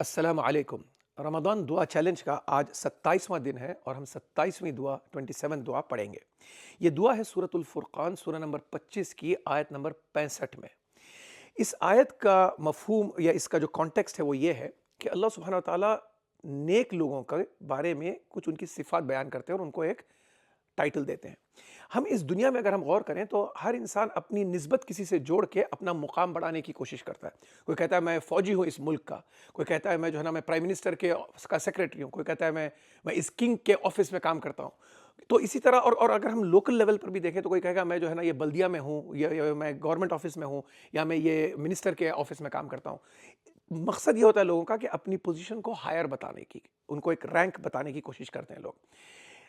अस्सलाम वालेकुम। रमज़ान दुआ चैलेंज का आज 27वां दिन है और हम 27वीं दुआ 27 दुआ पढ़ेंगे। ये दुआ है सूरतुल फुरक़ान सूरह नंबर 25 की आयत नंबर 65 में। इस आयत का मफ़हूम या इसका जो कॉन्टेक्स्ट है वो ये है कि अल्लाह सुब्हानहू व तआला नेक लोगों के बारे में कुछ उनकी सिफ़ात बयान करते हैं और उनको एक टाइटल देते हैं। हम इस दुनिया में अगर हम गौर करें तो हर इंसान अपनी निस्बत किसी से जोड़ के अपना मुकाम बढ़ाने की कोशिश करता है। कोई कहता है मैं फ़ौजी हूँ इस मुल्क का, कोई कहता है मैं जो है ना मैं प्राइम मिनिस्टर का सेक्रेटरी हूँ, कोई कहता है मैं इस किंग के ऑफ़िस में काम करता हूँ। तो इसी तरह और अगर हम लोकल लेवल पर भी देखें तो कोई कहेगा मैं जो है ना ये बल्दिया में हूँ या मैं गवर्नमेंट ऑफ़िस में हूँ या मैं ये मिनिस्टर के ऑफ़िस में काम करता हूँ। मकसद ये होता है लोगों का कि अपनी पोज़ीशन को हायर बताने की, उनको एक रैंक बताने की कोशिश करते हैं लोग।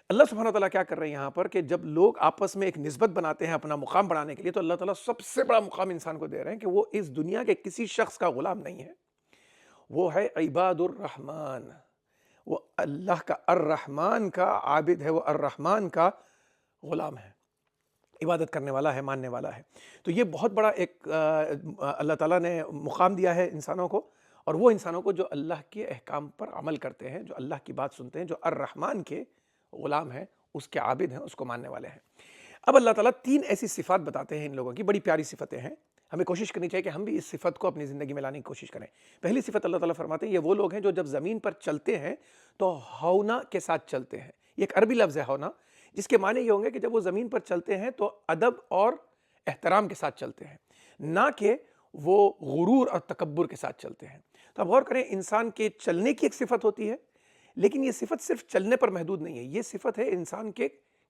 अल्लाह सुब्हानहू व तआला क्या कर रहे हैं यहाँ पर कि जब लोग आपस में एक निस्बत बनाते हैं अपना मुकाम बढ़ाने के लिए, तो अल्लाह ताला सबसे बड़ा मुकाम इंसान को दे रहे हैं कि वो इस दुनिया के किसी शख्स का गुलाम नहीं है, वो है इबादुर रहमान। वो अल्लाह का अर्रहमान का आबिद है, वो अर्रहमान का गुलाम है, इबादत करने वाला है, मानने वाला है। तो ये बहुत बड़ा एक अल्लाह ताला ने मुकाम दिया है इंसानों को, और वो इंसानों को जो अल्लाह के अहकाम पर अमल करते हैं, जो अल्लाह की बात सुनते हैं, जो अर्रहमान के गुलाम हैं, उसके आबिद हैं, उसको मानने वाले हैं। अब अल्लाह ताला 3 ऐसी सिफ़ात बताते हैं इन लोगों की, बड़ी प्यारी सिफ़तें हैं। हमें कोशिश करनी चाहिए कि हम भी इस सिफ़त को अपनी ज़िंदगी में लाने की कोशिश करें। पहली सिफ़त अल्लाह ताला फरमाते हैं, ये वो लोग हैं जो जब ज़मीन पर चलते हैं तो हौना के साथ चलते हैं। ये एक अरबी लफ्ज़ है हौना, जिसके माने ये होंगे कि जब वो ज़मीन पर चलते हैं तो अदब और एहतराम के साथ चलते हैं, ना कि वो गुरूर और तकब्बुर के साथ चलते हैं। तो अब गौर करें, इंसान के चलने की एक सिफ़त होती है, लेकिन ये सिफ़त सिर्फ़ चलने पर महदूद नहीं है, ये सिफ़त है इंसान के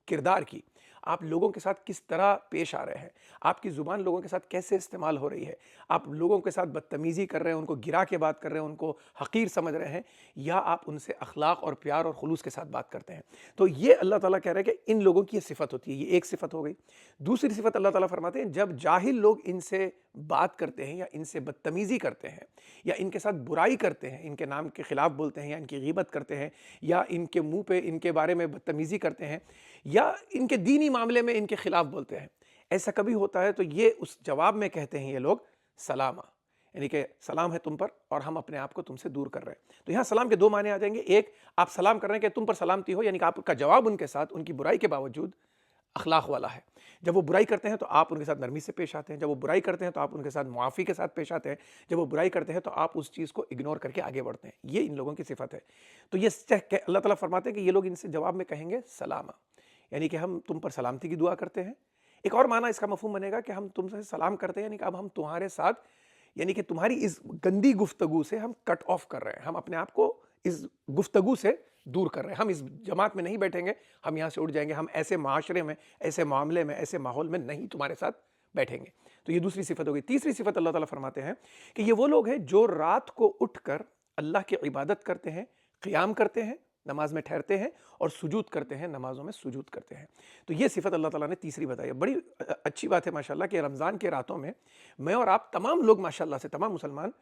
किरदार की। आप लोगों के साथ किस तरह पेश आ रहे हैं, आपकी ज़ुबान लोगों के साथ कैसे इस्तेमाल हो रही है, आप लोगों के साथ बदतमीज़ी कर रहे हैं, उनको गिरा के बात कर रहे हैं, उनको हक़ीर समझ रहे हैं, या आप उनसे अख़लाक़ और प्यार और खुलूस के साथ बात करते हैं। तो ये अल्लाह ताला कह रहे हैं कि इन लोगों की ये सिफ़त होती है, ये एक सिफ़त हो गई। दूसरी सिफ़त अल्लाह ताला फरमाते हैं, जब जाहिल लोग इनसे बात करते हैं या इनसे बदतमीज़ी करते हैं या इनके साथ बुराई करते हैं, इनके नाम के ख़िलाफ़ बोलते हैं या इनकी ग़ीबत करते हैं या इनके मुँह पे इनके बारे में बदतमीज़ी करते हैं या इनके दीनी मामले में इनके ख़िलाफ़ बोलते हैं, ऐसा कभी होता है तो ये उस जवाब में कहते हैं ये लोग सलामा, यानी कि सलाम है तुम पर और हम अपने आप को तुमसे दूर कर रहे हैं। तो यहाँ सलाम के 2 माने आ जाएंगे। एक, आप सलाम कर रहे हैं कि तुम पर सलामती हो, यानी कि आपका जवाब उनके साथ उनकी बुराई के बावजूद अखलाक वाला है। जब वो बुराई करते हैं तो आप उनके साथ नरमी से पेश आते हैं, जब वो बुराई करते हैं तो आप उनके साथ मुआफ़ी के साथ पेश आते हैं, जब वो बुराई करते हैं तो आप उस चीज़ को इग्नोर करके आगे बढ़ते हैं। ये इन लोगों की सिफ़त है। तो ये अल्लाह ताला फरमाते हैं कि ये लोग इनसे जवाब में कहेंगे सलामा, यानी कि हम तुम पर सलामती की दुआ करते हैं। एक और माना इसका मफ़हूम बनेगा कि हम तुमसे सलाम करते हैं, यानी कि अब हम तुम्हारे साथ, यानी कि तुम्हारी इस गंदी गुफ्तगू से हम कट ऑफ कर रहे हैं, हम अपने आप को इस गुफ्तगू से दूर कर रहे हैं, हम इस जमात में नहीं बैठेंगे, हम यहाँ से उठ जाएंगे, हम ऐसे माशरे में, ऐसे मामले में, ऐसे माहौल में नहीं तुम्हारे साथ बैठेंगे। तो ये दूसरी सिफ़त हो गई। तीसरी सिफ़त अल्लाह ताला फरमाते हैं कि ये वो लोग हैं जो रात को उठकर अल्लाह की इबादत करते हैं, क़ियाम करते हैं, नमाज में ठहरते हैं और सुजूद करते हैं, नमाज़ों में सुजूद करते हैं। तो ये सिफ़त अल्लाह ताला ने तीसरी बताई है। बड़ी अच्छी बात है माशाअल्लाह कि रमज़ान के रातों में मैं और आप तमाम लोग माशाअल्लाह से, तमाम मुसलमान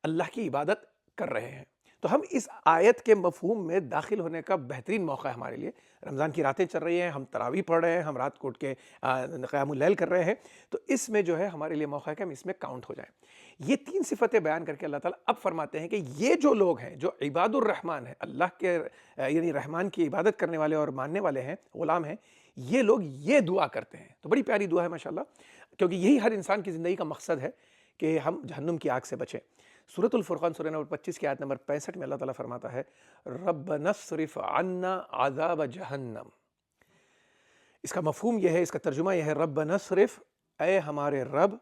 अल्लाह की इबादत कर रहे हैं। तो हम इस आयत के मफ़हूम में दाखिल होने का बेहतरीन मौका है हमारे लिए। रमज़ान की रातें चल रही हैं, हम तरावी पढ़ रहे हैं, हम रात को उठ के क़यामुल लैल कर रहे हैं, तो इसमें जो है हमारे लिए मौका है कि हम इसमें काउंट हो जाएँ। ये 3 सिफ़तें बयान करके अल्लाह ताला अब फरमाते हैं कि ये जो लोग हैं, जो इबादुर रहमान हैं, अल्लाह के यानी रहमान की इबादत करने वाले और मानने वाले हैं, ग़ुलाम हैं, ये लोग ये दुआ करते हैं। तो बड़ी प्यारी दुआ है माशाअल्लाह, क्योंकि यही हर इंसान की ज़िंदगी का मकसद है कि हम जहन्नुम की आग से बचें। सूरतुल फुरक़ान सूरह नंबर 25 की आयत नंबर 65 में अल्लाह ताला फरमाता है, रब्बना स्रिफ़ अन्ना अज़ाब जहन्नम। इसका मफ़हूम यह है, इसका तर्जुमा यह है, रब्बना स्रिफ़, ऐ हमारे रब,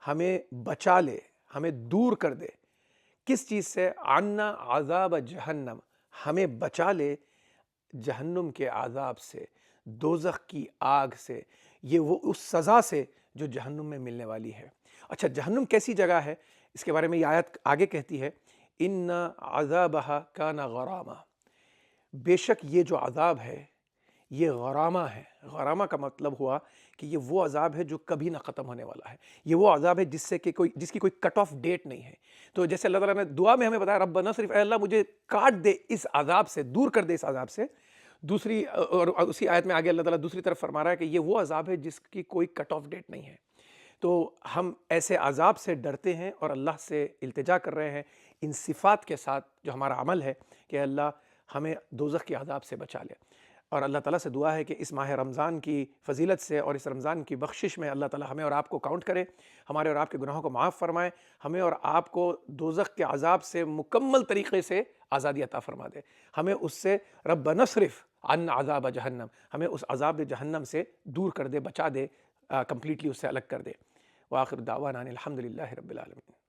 हमें बचा ले, हमें दूर कर दे। किस चीज़ से? अन्ना अज़ाब जहन्नम, हमें बचा ले जहन्नुम के आज़ाब से, दोज़ख की आग से, ये वो उस सज़ा से जो जहन्नुम में मिलने वाली है। अच्छा, जहन्नुम कैसी जगह है, इसके बारे में ये आयत आगे कहती है, इन्ना अज़ाबहा काना गरामा, बेशक ये जो अज़ाब है ये गरामा है। गरामा का मतलब हुआ कि ये वो अज़ाब है जो कभी ना ख़त्म होने वाला है, ये वो अज़ाब है जिसकी कोई कट ऑफ डेट नहीं है। तो जैसे अल्लाह ताला ने दुआ में हमें बताया, रब्बना सिर्फ़, अल्लाह मुझे काट दे इस अज़ाब से, दूर कर दे इस अज़ाब से। दूसरी और उसी आयत में आगे अल्लाह ताला दूसरी तरफ फरमा रहा है कि ये वो अज़ाब है जिसकी कोई कट ऑफ डेट नहीं है। तो हम ऐसे अज़ाब से डरते हैं और अल्लाह से इल्तिजा कर रहे हैं, ان صفات کے ساتھ جو ہمارا عمل ہے کہ اللہ ہمیں دوزخ کے عذاب سے بچا لے. اور اللہ تعالیٰ سے دعا ہے کہ اس ماہ رمضان کی فضیلت سے اور اس رمضان کی بخشش میں اللہ تعالیٰ ہمیں اور آپ کو کاؤنٹ کرے، ہمارے اور آپ کے گناہوں کو معاف فرمائے، ہمیں اور آپ کو دوزخ کے عذاب سے مکمل طریقے سے آزادی عطا فرما دے. ہمیں اس سے ربنا اصرف عنا عذاب جہنم، ہمیں اس عذاب جہنم سے دور کر دے، بچا دے، کمپلیٹلی اس سے الگ کر دے. وآخر دعوانا ان الحمد للہ رب العالمین.